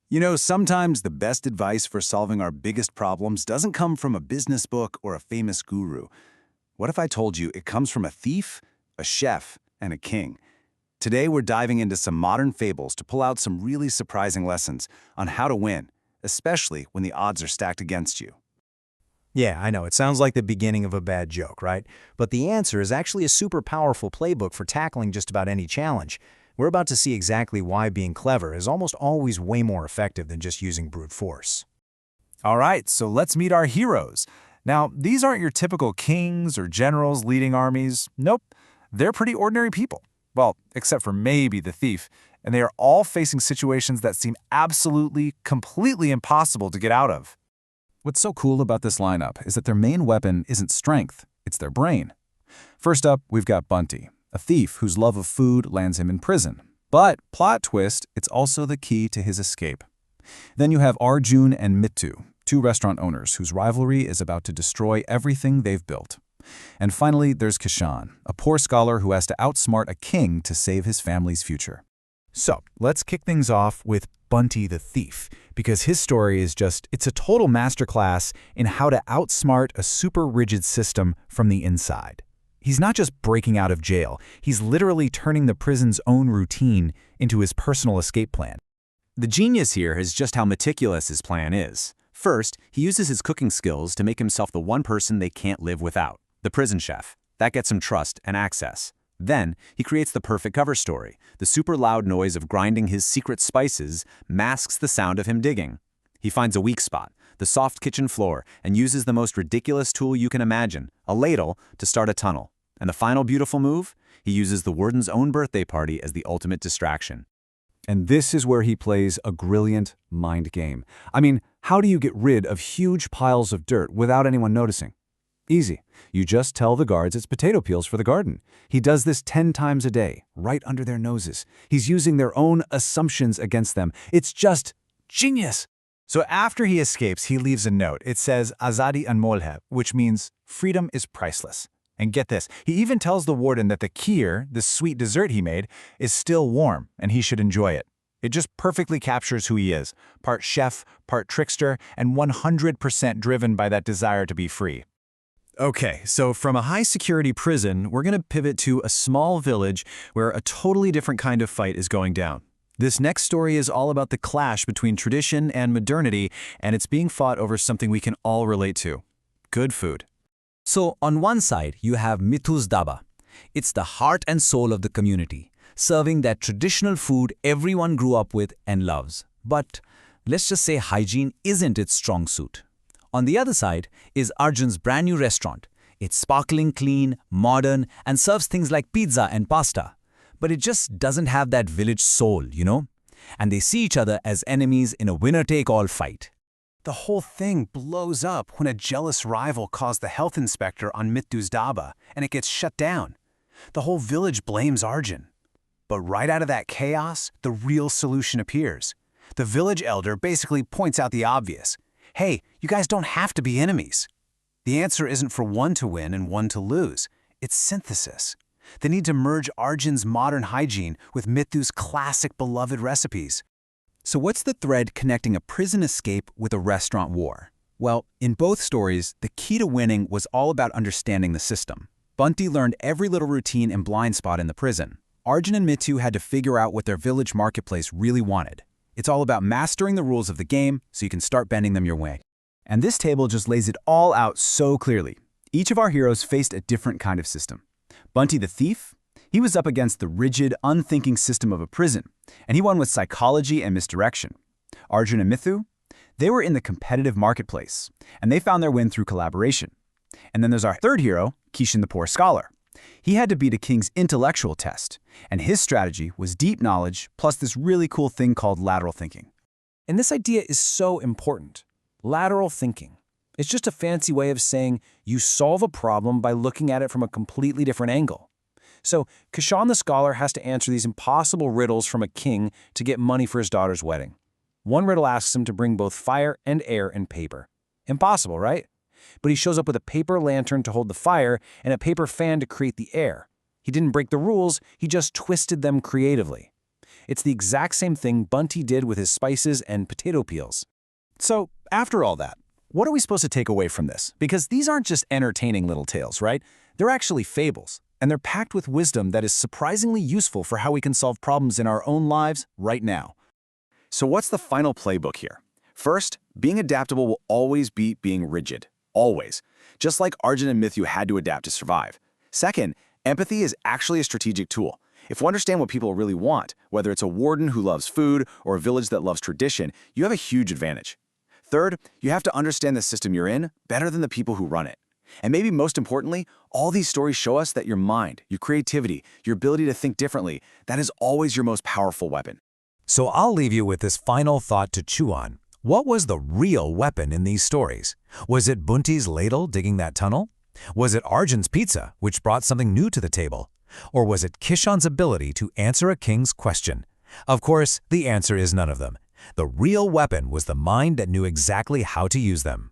You know, sometimes the best advice for solving our biggest problems doesn't come from a business book or a famous guru. What if I told you it comes from a thief, a chef, and a king? Today, we're diving into some modern fables to pull out some really surprising lessons on how to win, especially when the odds are stacked against you. Yeah, I know, it sounds like the beginning of a bad joke, right? But the answer is actually a super powerful playbook for tackling just about any challenge. We're about to see exactly why being clever is almost always way more effective than just using brute force. All right, so let's meet our heroes. Now, these aren't your typical kings or generals leading armies. Nope, they're pretty ordinary people. Well, except for maybe the thief. And they are all facing situations that seem absolutely, completely impossible to get out of. What's so cool about this lineup is that their main weapon isn't strength, it's their brain. First up, we've got Bunty, a thief whose love of food lands him in prison. But, plot twist, it's also the key to his escape. Then you have Arjun and Mittu, two restaurant owners whose rivalry is about to destroy everything they've built. And finally, there's Kishan, a poor scholar who has to outsmart a king to save his family's future. So, let's kick things off with Bunty the Thief, because his story is it's a total masterclass in how to outsmart a super rigid system from the inside. He's not just breaking out of jail, he's literally turning the prison's own routine into his personal escape plan. The genius here is just how meticulous his plan is. First, he uses his cooking skills to make himself the one person they can't live without, the prison chef. That gets him trust and access. Then, he creates the perfect cover story. The super loud noise of grinding his secret spices masks the sound of him digging. He finds a weak spot, the soft kitchen floor, and uses the most ridiculous tool you can imagine, a ladle, to start a tunnel. And the final beautiful move? He uses the warden's own birthday party as the ultimate distraction. And this is where he plays a brilliant mind game. I mean, how do you get rid of huge piles of dirt without anyone noticing? Easy. You just tell the guards it's potato peels for the garden. He does this 10 times a day, right under their noses. He's using their own assumptions against them. It's just genius. So after he escapes, he leaves a note. It says, Azadi Anmol hai, which means freedom is priceless. And get this, he even tells the warden that the kheer, the sweet dessert he made, is still warm and he should enjoy it. It just perfectly captures who he is, part chef, part trickster, and 100% driven by that desire to be free. Okay, so from a high-security prison, we're going to pivot to a small village where a totally different kind of fight is going down. This next story is all about the clash between tradition and modernity, and it's being fought over something we can all relate to: good food. So on one side, you have Mithu's Daba. It's the heart and soul of the community, serving that traditional food everyone grew up with and loves. But let's just say hygiene isn't its strong suit. On the other side is Arjun's brand new restaurant. It's sparkling clean, modern, and serves things like pizza and pasta. But it just doesn't have that village soul, you know? And they see each other as enemies in a winner-take-all fight. The whole thing blows up when a jealous rival calls the health inspector on Mittu's Daba, and it gets shut down. The whole village blames Arjun. But right out of that chaos, the real solution appears. The village elder basically points out the obvious. Hey, you guys don't have to be enemies. The answer isn't for one to win and one to lose. It's synthesis. They need to merge Arjun's modern hygiene with Mithu's classic beloved recipes. So what's the thread connecting a prison escape with a restaurant war? Well, in both stories, the key to winning was all about understanding the system. Bunty learned every little routine and blind spot in the prison. Arjun and Mithu had to figure out what their village marketplace really wanted. It's all about mastering the rules of the game so you can start bending them your way. And this table just lays it all out so clearly. Each of our heroes faced a different kind of system. Bunty the Thief, he was up against the rigid, unthinking system of a prison, and he won with psychology and misdirection. Arjun and Mithu, they were in the competitive marketplace, and they found their win through collaboration. And then there's our third hero, Kishan the Poor Scholar. He had to beat a king's intellectual test, and his strategy was deep knowledge plus this really cool thing called lateral thinking. And this idea is so important. Lateral thinking. It's just a fancy way of saying you solve a problem by looking at it from a completely different angle. So, Kishan the scholar has to answer these impossible riddles from a king to get money for his daughter's wedding. One riddle asks him to bring both fire and air and paper. Impossible, right? But he shows up with a paper lantern to hold the fire and a paper fan to create the air. He didn't break the rules, he just twisted them creatively. It's the exact same thing Bunty did with his spices and potato peels. So, after all that, what are we supposed to take away from this? Because these aren't just entertaining little tales, right? They're actually fables, and they're packed with wisdom that is surprisingly useful for how we can solve problems in our own lives right now. So what's the final playbook here? First, being adaptable will always beat being rigid. Always. Just like Arjun and Mithyu had to adapt to survive. Second, empathy is actually a strategic tool. If you understand what people really want, whether it's a warden who loves food or a village that loves tradition, you have a huge advantage. Third, you have to understand the system you're in better than the people who run it. And maybe most importantly, all these stories show us that your mind, your creativity, your ability to think differently, that is always your most powerful weapon. So I'll leave you with this final thought to chew on. What was the real weapon in these stories? Was it Bunty's ladle digging that tunnel? Was it Arjun's pizza, which brought something new to the table? Or was it Kishan's ability to answer a king's question? Of course, the answer is none of them. The real weapon was the mind that knew exactly how to use them.